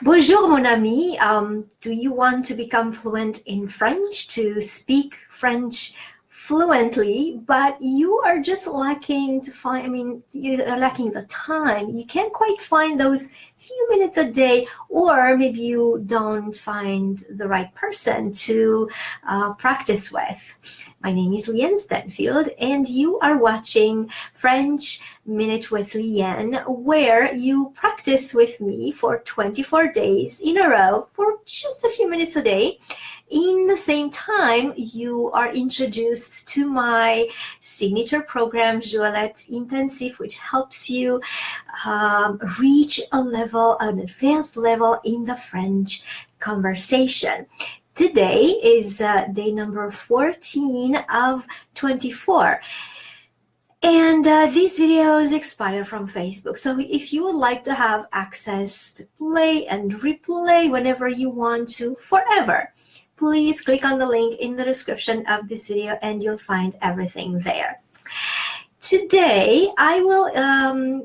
Bonjour, mon ami. Do you want to become fluent in French, to speak French fluently, but you are just lacking to find, you're lacking the time. You can't quite find those few minutes a day, or maybe you don't find the right person to practice with. My name is Llyane Stanfield, and you are watching French Minute with Llyane, where you practice with me for 24 days in a row for just a few minutes a day. In the same time, you are introduced to my signature program, J'Ouellette Intensif, which helps you reach an advanced level in the French conversation. Today is day number 14 of 24. And these videos expire from Facebook. So if you would like to have access to play and replay whenever you want to, forever, please click on the link in the description of this video and you'll find everything there. Today, I will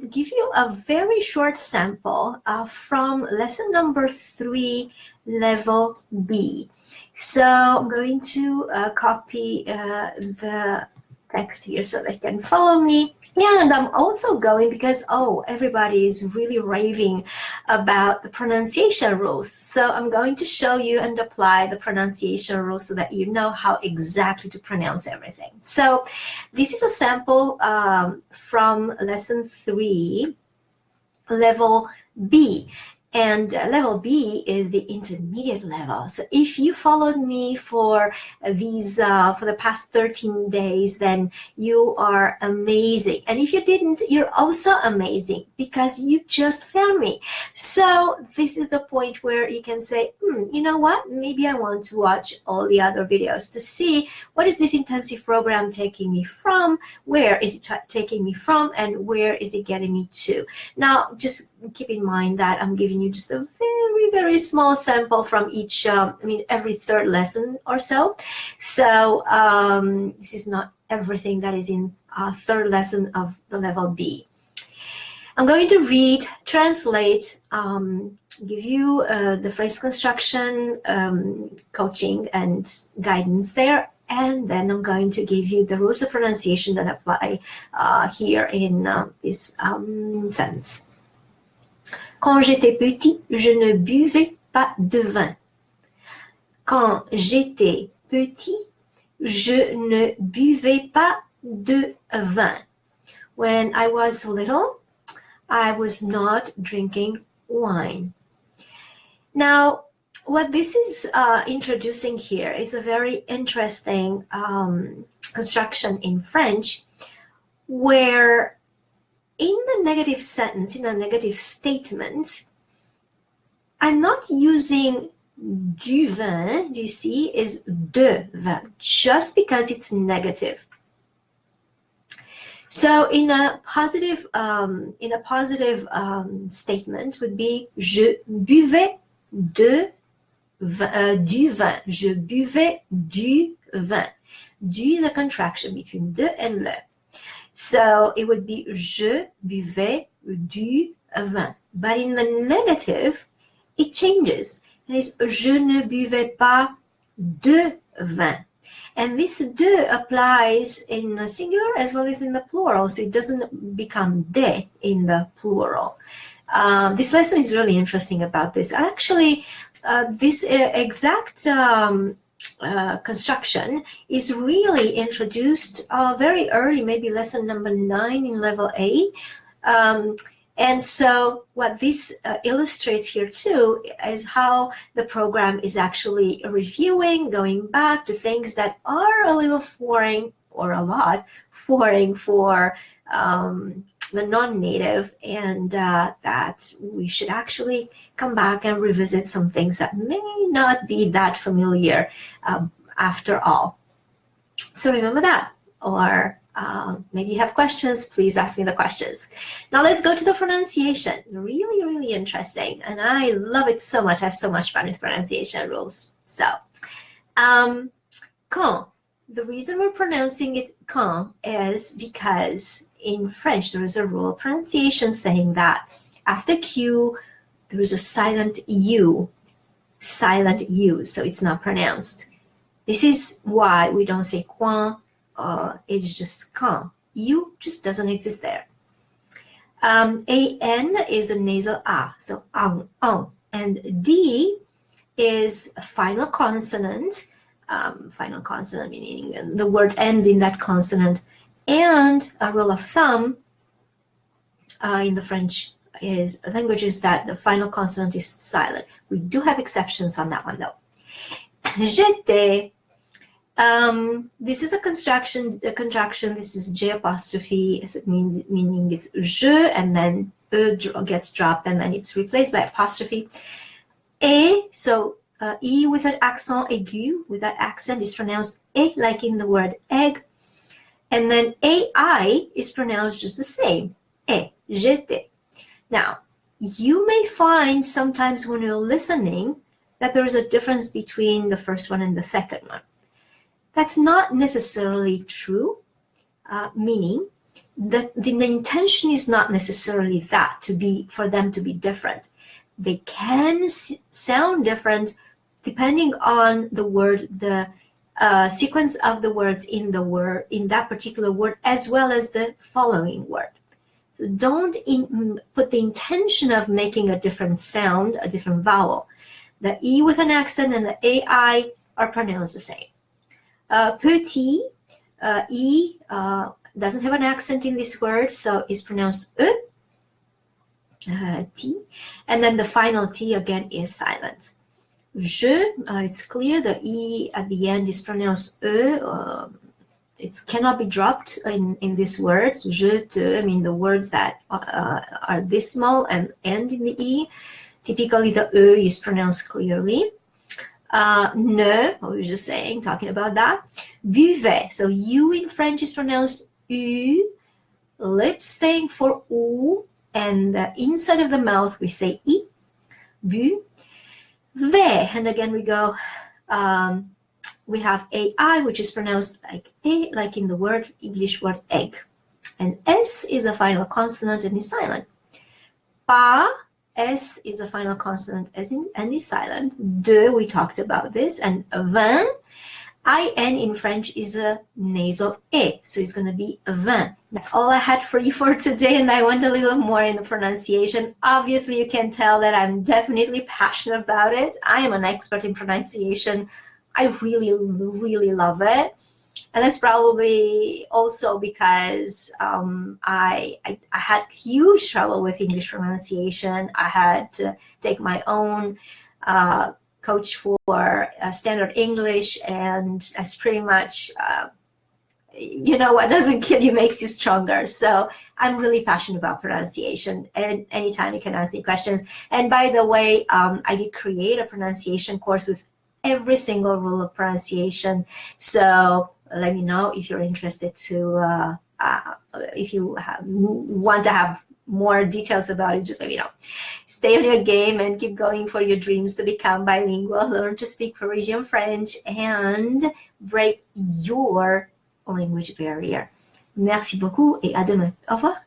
give you a very short sample from lesson number 3, level B. So I'm going to copy the text here so they can follow me. And I'm also going, because everybody is really raving about the pronunciation rules. So I'm going to show you and apply the pronunciation rules so that you know how exactly to pronounce everything. So this is a sample from lesson 3, level B. And level B is the intermediate level. So if you followed me for these for the past 13 days, then you are amazing. And if you didn't, you're also amazing because you just found me. So this is the point where you can say, you know what? Maybe I want to watch all the other videos to see what is this intensive program taking me from, where is it taking me from, and where is it getting me to. Now, just keep in mind that I'm giving you just a very, very small sample from each, every third lesson or so. So this is not everything that is in third lesson of the level B. I'm going to read, translate, give you the phrase construction, coaching and guidance there. And then I'm going to give you the rules of pronunciation that apply here in this sentence. Quand j'étais petit, je ne buvais pas de vin. Quand j'étais petit, je ne buvais pas de vin. When I was little, I was not drinking wine. Now, what this is introducing here is a very interesting construction in French, where in the negative sentence, in a negative statement, I'm not using du vin, you see, is de vin, just because it's negative. So in a positive statement would be je buvais du vin. Je buvais du vin. Du is a contraction between de and le. So it would be je buvais du vin. But in the negative, it changes. It is je ne buvais pas de vin. And this de applies in the singular as well as in the plural, so it doesn't become de in the plural. This lesson is really interesting about this. Actually, this exact construction is really introduced very early, maybe lesson number 9 in level A. And so what this illustrates here too is how the program is actually reviewing, going back to things that are a little foreign or a lot foreign for the non-native, and that we should actually come back and revisit some things that may not be that familiar after all. So remember that, or maybe you have questions, please ask me the questions. Now let's go to the pronunciation. Really, really interesting. And I love it so much. I have so much fun with pronunciation rules. So, quand. The reason we're pronouncing it quand is because in French, there is a rule of pronunciation saying that after Q, there is a silent U, so it's not pronounced. This is why we don't say quand, it is just quand. U just doesn't exist there. An is a nasal A, so ang, and D is a final consonant. Final consonant meaning the word ends in that consonant. And a rule of thumb in the French language is that the final consonant is silent. We do have exceptions on that one though. J'étais. This is a contraction. This is J apostrophe. It meaning it's je, and then E gets dropped, and then it's replaced by apostrophe. Et, so E with an accent aigu, with that accent is pronounced et, like in the word egg. And then AI is pronounced just the same, et, j'étais. Now, you may find sometimes when you're listening that there is a difference between the first one and the second one. That's not necessarily true, meaning that the intention is not necessarily that for them to be different. They can sound different depending on the word, the sequence of the words in that particular word, as well as the following word. So don't put the intention of making a different sound, a different vowel. The E with an accent and the AI are pronounced the same. Petit, E doesn't have an accent in this word, so it's pronounced E, T, and then the final T again is silent. Je, it's clear the E at the end is pronounced E. It cannot be dropped in this word. Je te, I mean the words that are this small and end in the E. Typically the E is pronounced clearly. Ne, I was just saying, talking about that. Buvait, so U in French is pronounced U. Lips staying for U, and the inside of the mouth we say I. Bu. Ve, and again we go, we have AI, which is pronounced like A, like in the English word egg. And S is a final consonant and is silent. Pa, S is a final consonant and is silent. De, we talked about this. And vin, IN in French is a nasal E, so it's going to be vin. That's all I had for you for today, and I went a little more in the pronunciation. Obviously, you can tell that I'm definitely passionate about it. I am an expert in pronunciation. I really, really love it. And that's probably also because I had huge trouble with English pronunciation. I had to take my own coach for standard English, and that's pretty much, what doesn't kill you makes you stronger. So I'm really passionate about pronunciation, and anytime you can ask me questions. And by the way, I did create a pronunciation course with every single rule of pronunciation. So let me know if you're interested to, if you want to have more details about it, just let me know. Stay on your game and keep going for your dreams to become bilingual, learn to speak Parisian French, and break your language barrier. Merci beaucoup et à demain. Au revoir.